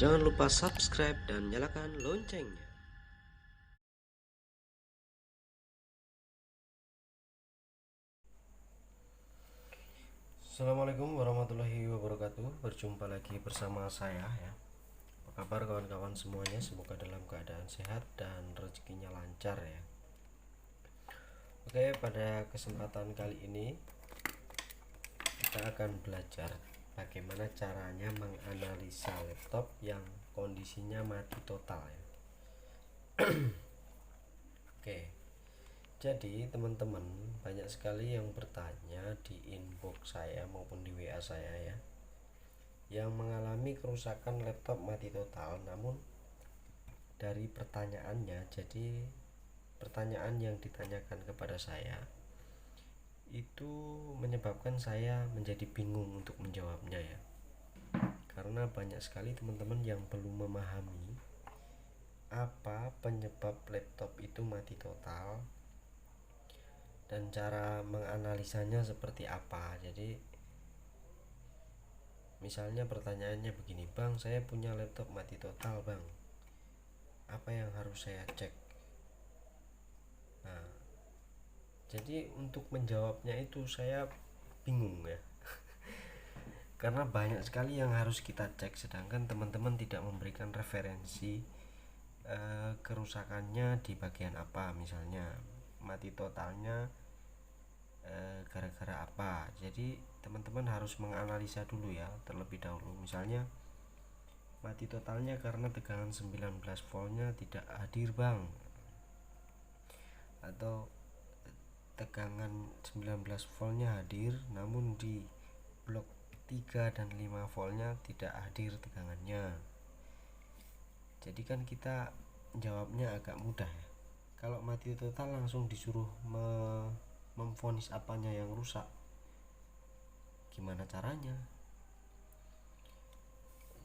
Jangan lupa subscribe dan nyalakan loncengnya. Assalamualaikum warahmatullahi wabarakatuh. Berjumpa lagi bersama saya ya. Apa kabar kawan-kawan semuanya? Semoga dalam keadaan sehat dan rezekinya lancar ya. Oke, pada kesempatan kali ini kita akan belajar bagaimana caranya menganalisa laptop yang kondisinya mati total ya. Oke. Jadi teman-teman banyak sekali yang bertanya di inbox saya maupun di WA saya ya, yang mengalami kerusakan laptop mati total. Namun dari pertanyaannya, jadi pertanyaan yang ditanyakan kepada saya itu menyebabkan saya menjadi bingung untuk menjawabnya ya, karena banyak sekali teman-teman yang belum memahami apa penyebab laptop itu mati total dan cara menganalisanya seperti apa. Jadi misalnya pertanyaannya begini, bang, saya punya laptop mati total bang, apa yang harus saya cek? Nah, jadi untuk menjawabnya itu saya bingung ya, karena banyak sekali yang harus kita cek, sedangkan teman-teman tidak memberikan referensi kerusakannya di bagian apa. Misalnya mati totalnya gara-gara apa. Jadi teman-teman harus menganalisa dulu ya terlebih dahulu. Misalnya mati totalnya karena tegangan 19 voltnya tidak hadir bang, atau tegangan 19 voltnya hadir namun di blok 3 dan 5 voltnya tidak hadir tegangannya. Jadi kan kita jawabnya agak mudah ya. Kalau mati total langsung disuruh memvonis apanya yang rusak, gimana caranya?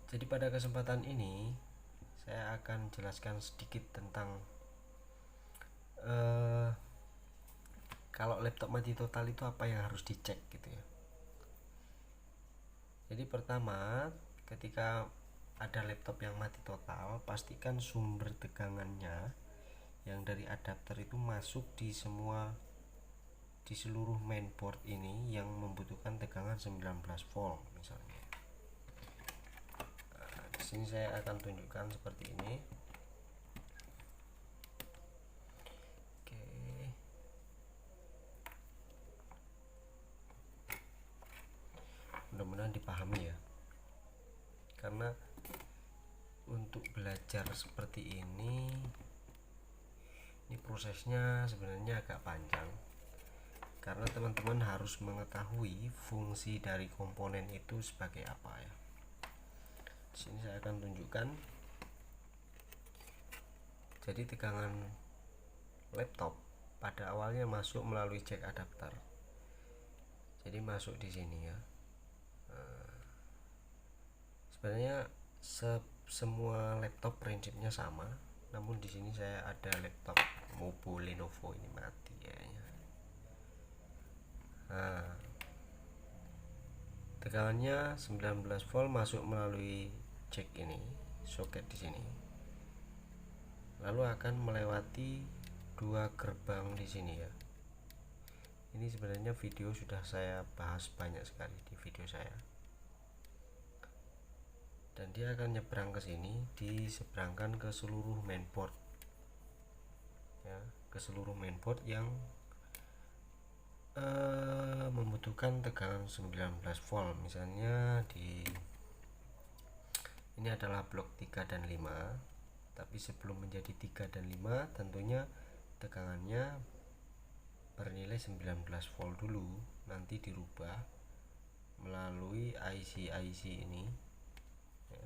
Jadi pada kesempatan ini saya akan jelaskan sedikit tentang kalau laptop mati total itu apa yang harus dicek gitu ya. Jadi pertama, ketika ada laptop yang mati total, pastikan sumber tegangannya yang dari adapter itu masuk di seluruh mainboard ini yang membutuhkan tegangan 19 volt misalnya. Nah, di sini saya akan tunjukkan seperti ini. Oke. Mudah-mudahan dipahami ya. Karena untuk belajar seperti ini prosesnya sebenarnya agak panjang, karena teman-teman harus mengetahui fungsi dari komponen itu sebagai apa ya. Di sini saya akan tunjukkan. Jadi tegangan laptop pada awalnya masuk melalui jack adapter. Jadi masuk di sini ya. Sebenarnya semua laptop prinsipnya sama, namun di sini saya ada laptop Mobo Lenovo ini mati kayaknya. Nah, tegangannya 19 volt masuk melalui jack ini, soket di sini. Lalu akan melewati dua gerbang di sini ya. Ini sebenarnya video sudah saya bahas banyak sekali di video saya. Dan dia akan nyebrang ke sini, diseberangkan ke seluruh mainboard ya, ke seluruh mainboard yang membutuhkan tegangan 19 volt. Misalnya ini adalah blok 3 dan 5, tapi sebelum menjadi 3 dan 5 tentunya tegangannya bernilai 19 volt dulu, nanti dirubah melalui IC ini ya,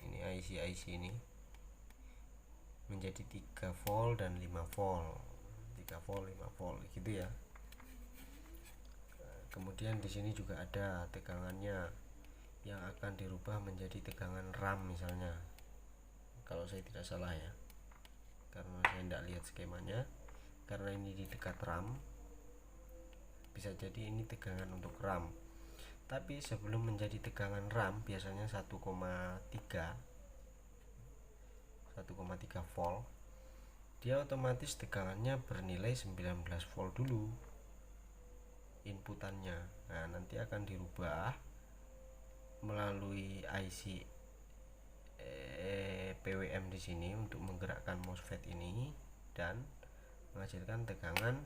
ini IC ini menjadi 3 volt dan 5 volt, 3 volt 5 volt gitu ya. Kemudian di sini juga ada tegangannya yang akan dirubah menjadi tegangan RAM misalnya, kalau saya tidak salah ya, karena saya tidak lihat skemanya. Karena ini di dekat RAM, bisa jadi ini tegangan untuk RAM. Tapi sebelum menjadi tegangan RAM biasanya 1,3 volt, dia otomatis tegangannya bernilai 19 volt dulu inputannya. Nah, nanti akan dirubah melalui IC PWM di sini untuk menggerakkan MOSFET ini dan menghasilkan tegangan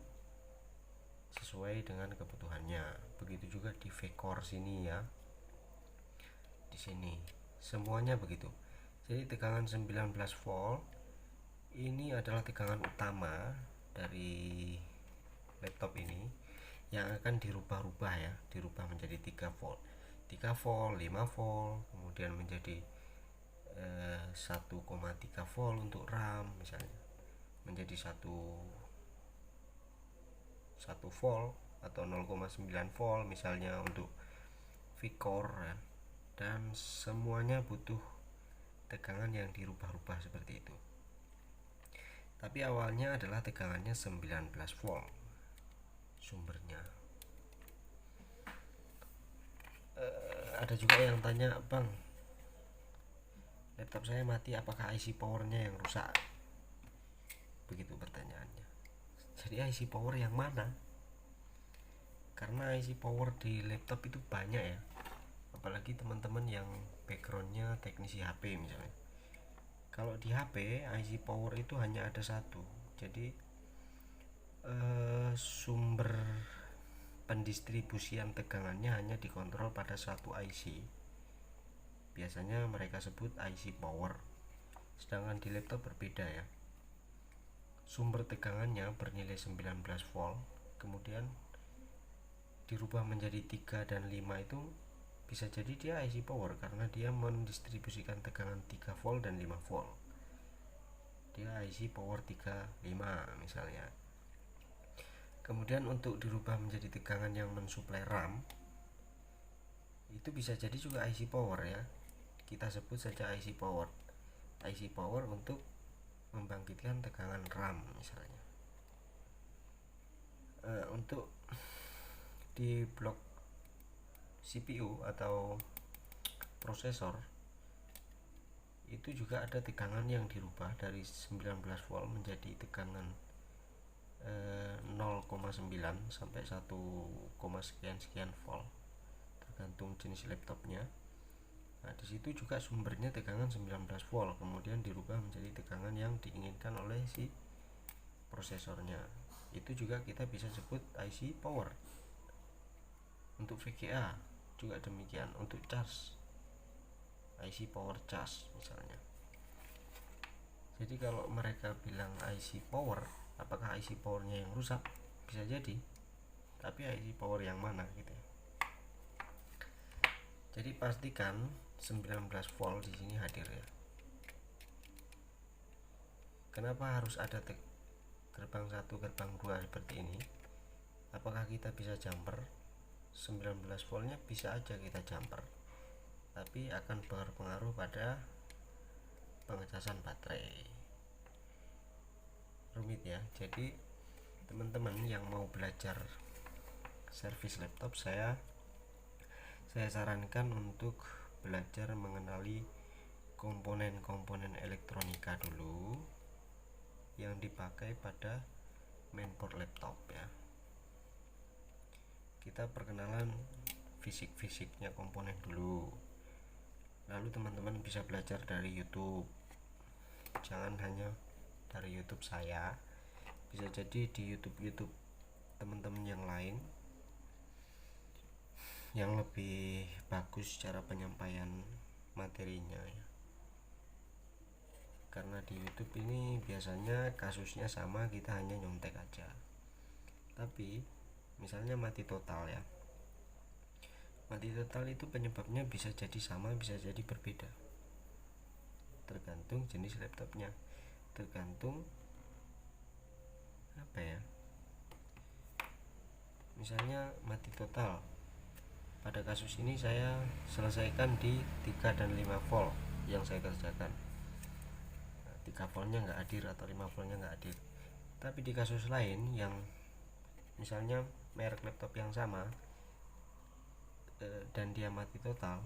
sesuai dengan kebutuhannya. Begitu juga di V-core sini ya. Di sini semuanya begitu. Jadi tegangan 19 volt ini adalah tegangan utama dari laptop ini yang akan dirubah-rubah ya, dirubah menjadi 3 volt, 5 volt, kemudian menjadi 1,3 volt untuk RAM misalnya, menjadi 1 volt atau 0,9 volt misalnya untuk V-core ya. Dan semuanya butuh tegangan yang dirubah-rubah seperti itu. Tapi awalnya adalah tegangannya 19 volt sumbernya. Ada juga yang tanya, Bang, laptop saya mati, apakah IC powernya yang rusak? Begitu pertanyaannya. Jadi IC power yang mana? Karena IC power di laptop itu banyak ya, apalagi teman-teman yang backgroundnya teknisi HP misalnya. Kalau di HP IC power itu hanya ada satu, jadi sumber pendistribusian tegangannya hanya dikontrol pada satu IC. Biasanya mereka sebut IC power. Sedangkan di laptop berbeda ya. Sumber tegangannya bernilai 19 volt, kemudian dirubah menjadi 3 dan 5 itu bisa jadi dia IC power karena dia mendistribusikan tegangan 3 volt dan 5 volt. Dia IC power 35 misalnya. Kemudian untuk dirubah menjadi tegangan yang mensuplai RAM itu bisa jadi juga IC power ya. Kita sebut saja IC power. IC power untuk membangkitkan tegangan RAM misalnya. Untuk di blok CPU atau prosesor itu juga ada tegangan yang dirubah dari 19 volt menjadi tegangan 0,9 sampai 1, sekian volt tergantung jenis laptopnya. Nah, di situ juga sumbernya tegangan 19 volt, kemudian dirubah menjadi tegangan yang diinginkan oleh si prosesornya. Itu juga kita bisa sebut IC power. Untuk VGA juga demikian, untuk charge IC power charge misalnya. Jadi kalau mereka bilang IC power, apakah IC powernya yang rusak? Bisa jadi, tapi IC power yang mana gitu ya. Jadi pastikan 19 volt di sini hadir ya. Kenapa harus ada gerbang 1, gerbang 2 seperti ini? Apakah kita bisa jumper? 19 voltnya bisa aja kita jumper, tapi akan berpengaruh pada pengecasan baterai. Rumit ya. Jadi teman-teman yang mau belajar servis laptop, saya sarankan untuk belajar mengenali komponen-komponen elektronika dulu yang dipakai pada mainboard laptop ya. Kita perkenalan fisik-fisiknya komponen dulu, lalu teman-teman bisa belajar dari YouTube. Jangan hanya dari YouTube saya, bisa jadi di YouTube teman-teman yang lain yang lebih bagus cara penyampaian materinya ya. Karena di YouTube ini biasanya kasusnya sama, kita hanya nyontek aja. Tapi misalnya mati total ya, mati total itu penyebabnya bisa jadi sama, bisa jadi berbeda, tergantung jenis laptopnya, tergantung apa ya. Misalnya mati total, pada kasus ini saya selesaikan di 3 dan 5 volt yang saya kerjakan. 3 voltnya nggak hadir atau 5 voltnya nggak hadir. Tapi di kasus lain yang misalnya merek laptop yang sama, dan dia mati total,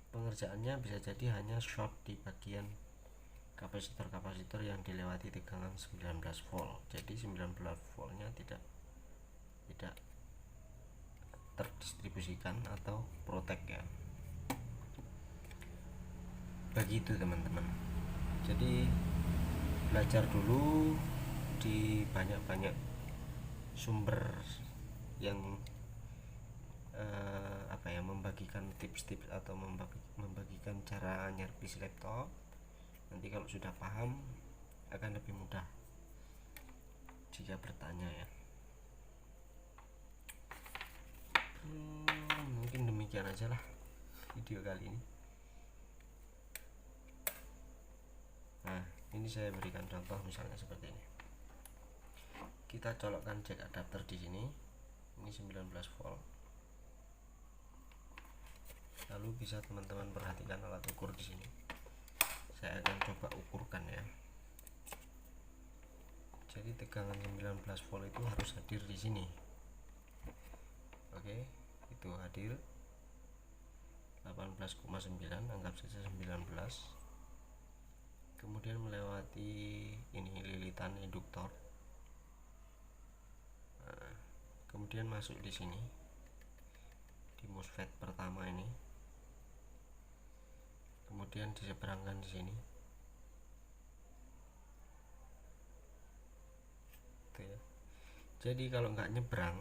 pengerjaannya bisa jadi hanya short di bagian kapasitor yang dilewati tegangan 19 volt. Jadi 19 voltnya tidak terdistribusikan atau protek ya. Begitu teman-teman. Jadi belajar dulu di banyak sumber yang membagikan tips-tips atau membagikan cara nyervis laptop. Nanti kalau sudah paham akan lebih mudah jika bertanya ya. Mungkin demikian aja lah video kali ini. Nah, ini saya berikan contoh misalnya seperti ini. Kita colokkan jack adapter di sini. Ini 19 volt. Lalu bisa teman-teman perhatikan alat ukur di sini. Saya akan coba ukurkan ya. Jadi tegangan 19 volt itu harus hadir di sini. Oke, itu hadir 18,9, anggap saja 19. Kemudian melewati ini lilitan induktor. Nah, kemudian masuk di sini di MOSFET pertama ini. Kemudian diseberangkan di sini. Tuh ya. Jadi kalau nggak nyebrang,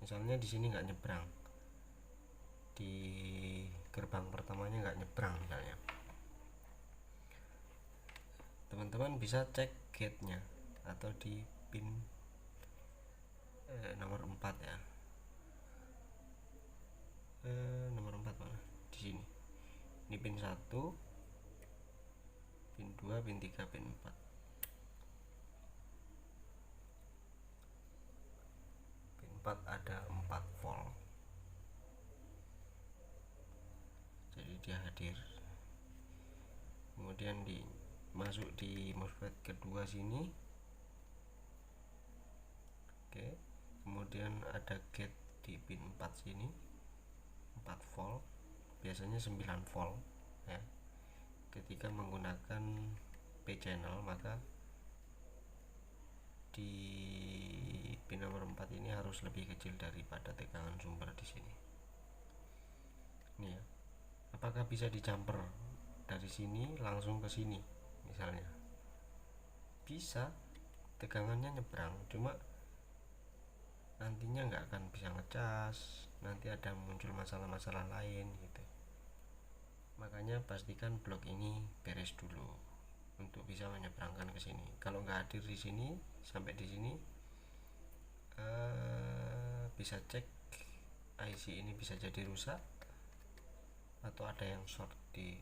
misalnya di sini nggak nyebrang, di gerbang pertamanya nggak nyebrang misalnya, teman-teman bisa cek gate-nya atau di pin nomor 4 ya. Nomor 4 mana? Di sini. Ini pin 1, pin 2, pin 3, pin 4. Pin 4 ada 4 volt. Jadi dia hadir. Kemudian masuk di MOSFET kedua sini. Oke. Kemudian ada gate di pin 4 sini. 4 volt. Biasanya 9 volt ya. Ketika menggunakan P channel maka di pin nomor 4 ini harus lebih kecil daripada tegangan sumber di sini. Ini ya. Apakah bisa dijumper dari sini langsung ke sini misalnya? Bisa, tegangannya nyebrang, cuma nantinya nggak akan bisa ngecas, nanti ada muncul masalah-masalah lain gitu. Makanya pastikan blok ini beres dulu untuk bisa menyeberangkan ke sini. Kalau nggak hadir di sini sampai di sini, bisa cek IC ini bisa jadi rusak atau ada yang short di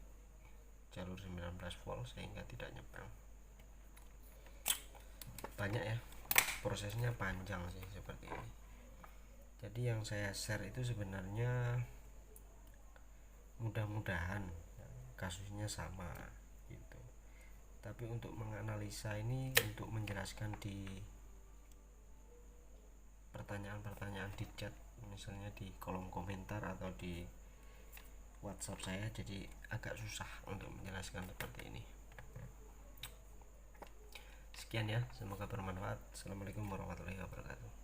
jalur 19 volt sehingga tidak nyebrang. Banyak ya, prosesnya panjang sih seperti ini. Jadi yang saya share itu sebenarnya mudah-mudahan kasusnya sama gitu. Tapi untuk menganalisa ini, untuk menjelaskan di pertanyaan-pertanyaan di chat, misalnya di kolom komentar atau di WhatsApp saya, jadi agak susah untuk menjelaskan seperti ini. Sekian ya, semoga bermanfaat. Assalamualaikum warahmatullahi wabarakatuh.